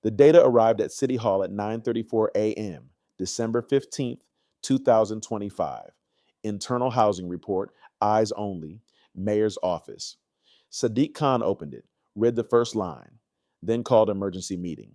The data arrived at City Hall at 9:34 a.m., December 15th, 2025. Internal Housing Report, Eyes Only, Mayor's Office. Sadiq Khan opened it, read the first line, then called emergency meeting.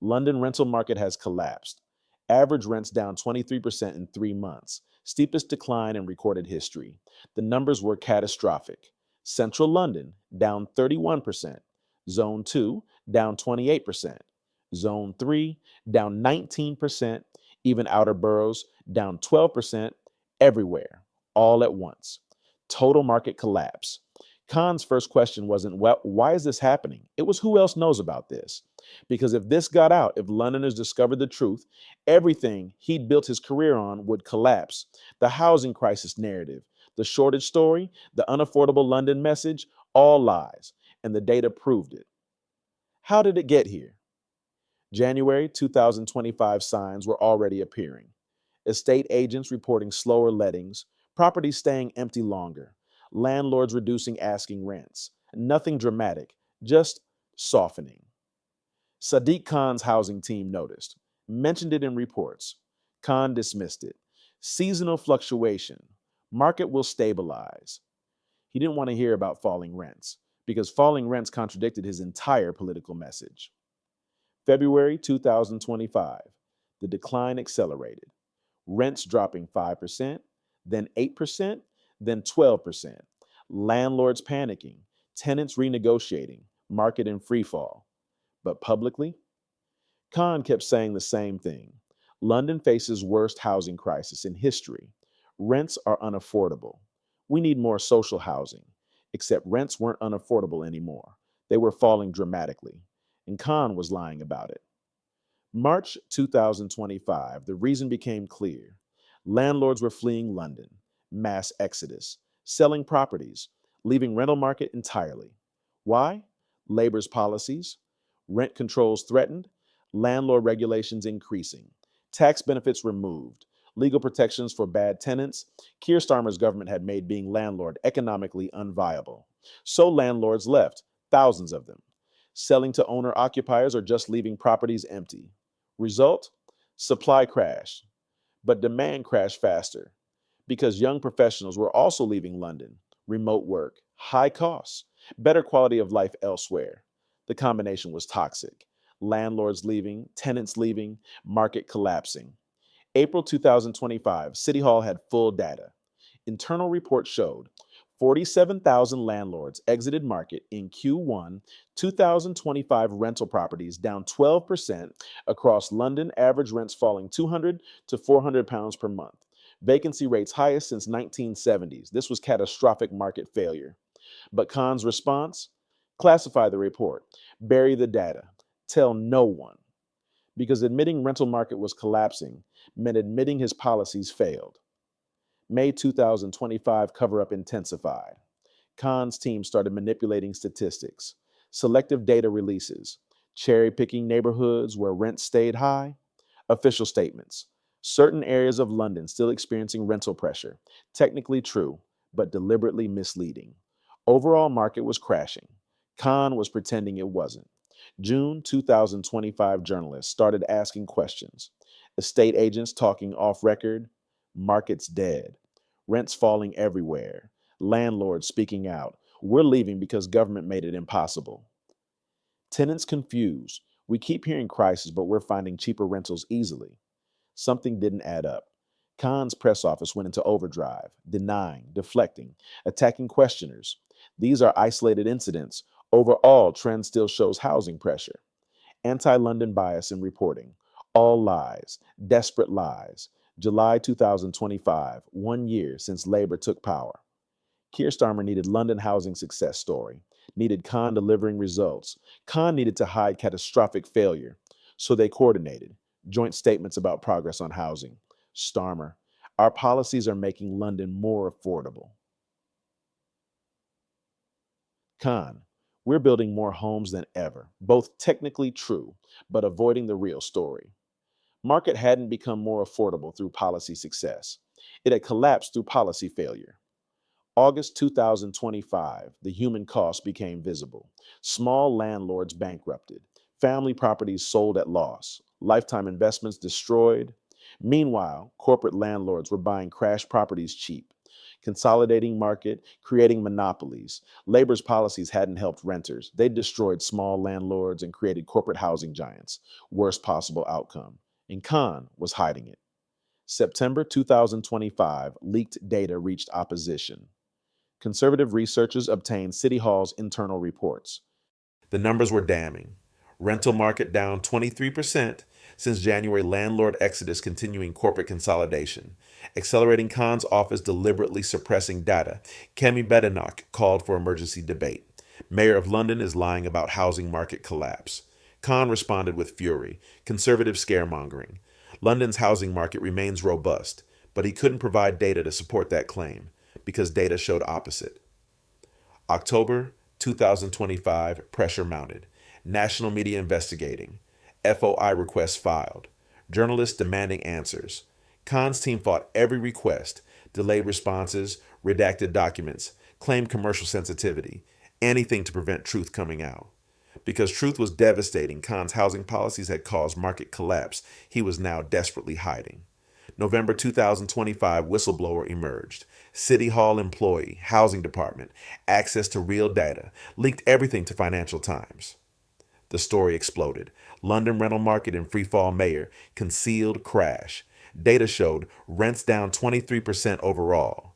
London rental market has collapsed. Average rents down 23% in 3 months, steepest decline in recorded history. The numbers were catastrophic. Central London down 31%, Zone 2 down 28%, Zone 3 down 19%, even outer boroughs down 12%, everywhere, all at once. Total market collapse. Khan's first question wasn't, well, why is this happening? It was, who else knows about this? Because if this got out, if Londoners discovered the truth, everything he'd built his career on would collapse. The housing crisis narrative, the shortage story, the unaffordable London message, all lies, and the data proved it. How did it get here? January 2025 signs were already appearing. Estate agents reporting slower lettings, properties staying empty longer, landlords reducing asking rents. Nothing dramatic, just softening. Sadiq Khan's housing team noticed, mentioned it in reports. Khan dismissed it. Seasonal fluctuation. Market will stabilize. He didn't want to hear about falling rents because falling rents contradicted his entire political message. February 2025, the decline accelerated. Rents dropping 5%, then 8%, then 12%. Landlords panicking, tenants renegotiating, market in freefall. But publicly, Khan kept saying the same thing. London faces worst housing crisis in history. Rents are unaffordable. We need more social housing. Except rents weren't unaffordable anymore. They were falling dramatically. And Khan was lying about it. March 2025, the reason became clear. Landlords were fleeing London, mass exodus, selling properties, leaving rental market entirely. Why? Labor's policies, rent controls threatened, landlord regulations increasing, tax benefits removed, legal protections for bad tenants. Keir Starmer's government had made being landlord economically unviable. So landlords left, thousands of them, selling to owner-occupiers or just leaving properties empty. Result? Supply crashed, but demand crashed faster because young professionals were also leaving London. Remote work, high costs, better quality of life elsewhere. The combination was toxic. Landlords leaving, tenants leaving, market collapsing. April 2025, City Hall had full data. Internal reports showed 47,000 landlords exited market in Q1 2025, rental properties down 12% across London, average rents falling 200 to 400 pounds per month. Vacancy rates highest since 1970s. This was catastrophic market failure. But Khan's response? Classify the report, bury the data, tell no one. Because admitting rental market was collapsing meant admitting his policies failed. May 2025 cover-up intensified. Khan's team started manipulating statistics, selective data releases, cherry-picking neighborhoods where rents stayed high, official statements. Certain areas of London still experiencing rental pressure. Technically true, but deliberately misleading. Overall market was crashing. Khan was pretending it wasn't. June 2025 journalists started asking questions. Estate agents talking off record. Markets dead. Rents falling everywhere. Landlords speaking out. We're leaving because government made it impossible. Tenants confused. We keep hearing crisis, but we're finding cheaper rentals easily. Something didn't add up. Khan's press office went into overdrive, denying, deflecting, attacking questioners. These are isolated incidents. Overall, trend still shows housing pressure. Anti-London bias in reporting. All lies, desperate lies. July 2025, 1 year since Labour took power. Keir Starmer needed London housing success story, needed Khan delivering results. Khan needed to hide catastrophic failure. So they coordinated, joint statements about progress on housing. Starmer, our policies are making London more affordable. Khan, we're building more homes than ever, both technically true, but avoiding the real story. Market hadn't become more affordable through policy success. It had collapsed through policy failure. August 2025, the human cost became visible. Small landlords bankrupted. family properties sold at loss, lifetime investments destroyed. Meanwhile, corporate landlords were buying crash properties cheap, consolidating market, creating monopolies. Labor's policies hadn't helped renters. They destroyed small landlords and created corporate housing giants. Worst possible outcome. And Khan was hiding it. September 2025, leaked data reached opposition. Conservative researchers obtained City Hall's internal reports. The numbers were damning. Rental market down 23% since January, landlord exodus continuing corporate consolidation. Accelerating Khan's office deliberately suppressing data. Kemi Badenoch called for emergency debate. Mayor of London is lying about housing market collapse. Khan responded with fury. Conservative scaremongering. London's housing market remains robust, but he couldn't provide data to support that claim because data showed opposite. October 2025, pressure mounted. National media investigating. FOI requests filed. Journalists demanding answers. Khan's team fought every request, delayed responses, redacted documents, claimed commercial sensitivity, anything to prevent truth coming out. Because truth was devastating, Khan's housing policies had caused market collapse. He was now desperately hiding. November 2025, whistleblower emerged. City Hall employee, housing department, access to real data, leaked everything to Financial Times. The story exploded. London rental market in freefall mayor, concealed crash. Data showed rents down 23% overall,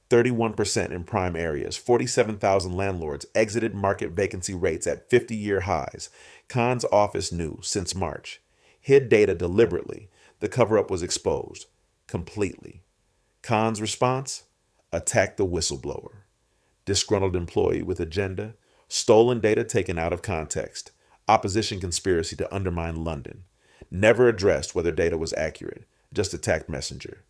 31% in prime areas. 47,000 landlords exited, market vacancy rates at 50-year highs. Khan's office knew since March. Hid data deliberately. The cover-up was exposed completely. Khan's response? Attack the whistleblower. Disgruntled employee with agenda. Stolen data taken out of context. Opposition conspiracy to undermine London. Never addressed whether data was accurate. Just attacked messenger.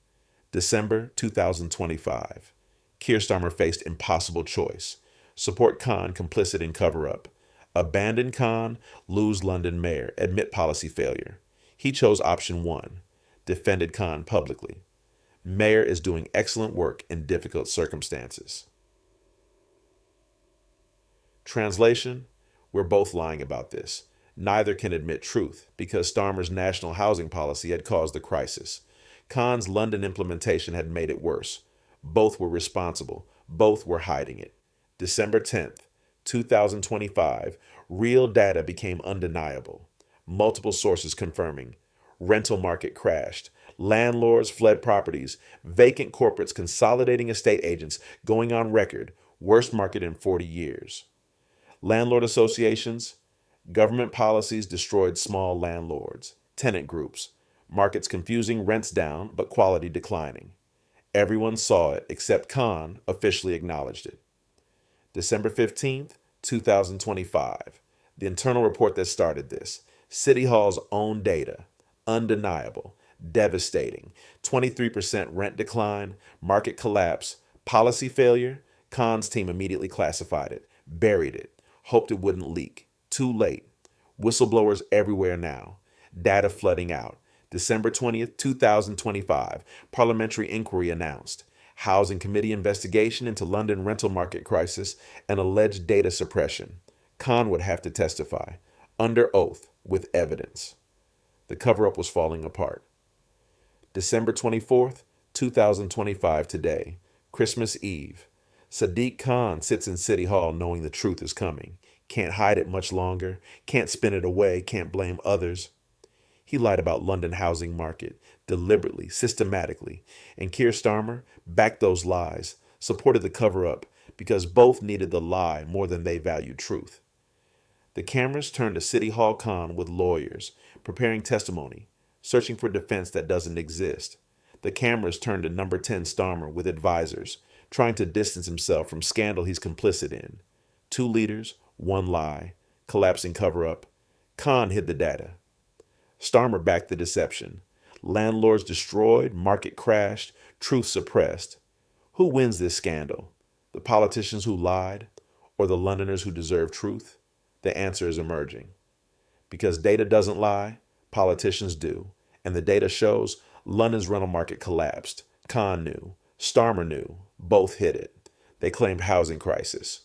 December 2025. Keir Starmer faced impossible choice. Support Khan, complicit in cover-up. Abandon Khan, lose London mayor, admit policy failure. He chose option 1. Defended Khan publicly. Mayor is doing excellent work in difficult circumstances. Translation: we're both lying about this. Neither can admit truth because Starmer's national housing policy had caused the crisis. Khan's London implementation had made it worse. Both were responsible. Both were hiding it. December 10th, 2025, real data became undeniable. Multiple sources confirming. Rental market crashed. Landlords fled properties. Vacant corporates consolidating estate agents going on record. Worst market in 40 years. Landlord associations. Government policies destroyed small landlords. Tenant groups. Markets confusing, rents down, but quality declining. Everyone saw it except Khan officially acknowledged it. December 15th, 2025. The internal report that started this. City Hall's own data. Undeniable. Devastating. 23% rent decline. Market collapse. Policy failure. Khan's team immediately classified it. Buried it. Hoped it wouldn't leak. Too late. Whistleblowers everywhere now. Data flooding out. December 20th, 2025. Parliamentary inquiry announced. Housing Committee investigation into London rental market crisis and alleged data suppression. Khan would have to testify. Under oath, with evidence. The cover-up was falling apart. December 24th, 2025 today. Christmas Eve. Sadiq Khan sits in City Hall knowing the truth is coming. Can't hide it much longer. Can't spin it away. Can't blame others. He lied about London housing market, deliberately, systematically. And Keir Starmer backed those lies, supported the cover-up, because both needed the lie more than they valued truth. The cameras turned to City Hall Khan with lawyers, preparing testimony, searching for defense that doesn't exist. The cameras turned to number 10 Starmer with advisors, trying to distance himself from scandal he's complicit in. 2 leaders, 1 lie, collapsing cover-up. Khan hid the data. Starmer backed the deception. Landlords destroyed, market crashed, truth suppressed. Who wins this scandal? The politicians who lied, or the Londoners who deserve truth? The answer is emerging. Because data doesn't lie, politicians do. And the data shows London's rental market collapsed. Khan knew. Starmer knew. Both hid it. They claimed housing crisis.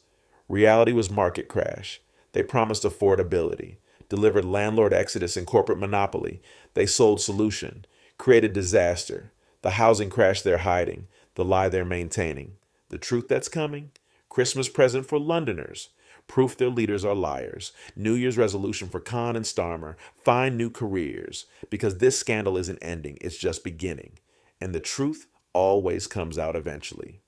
Reality was market crash. They promised affordability, delivered landlord exodus and corporate monopoly. They sold solution, created disaster, the housing crash they're hiding, the lie they're maintaining, the truth that's coming, Christmas present for Londoners, proof their leaders are liars, New Year's resolution for Khan and Starmer, find new careers, because this scandal isn't ending, it's just beginning. And the truth always comes out eventually.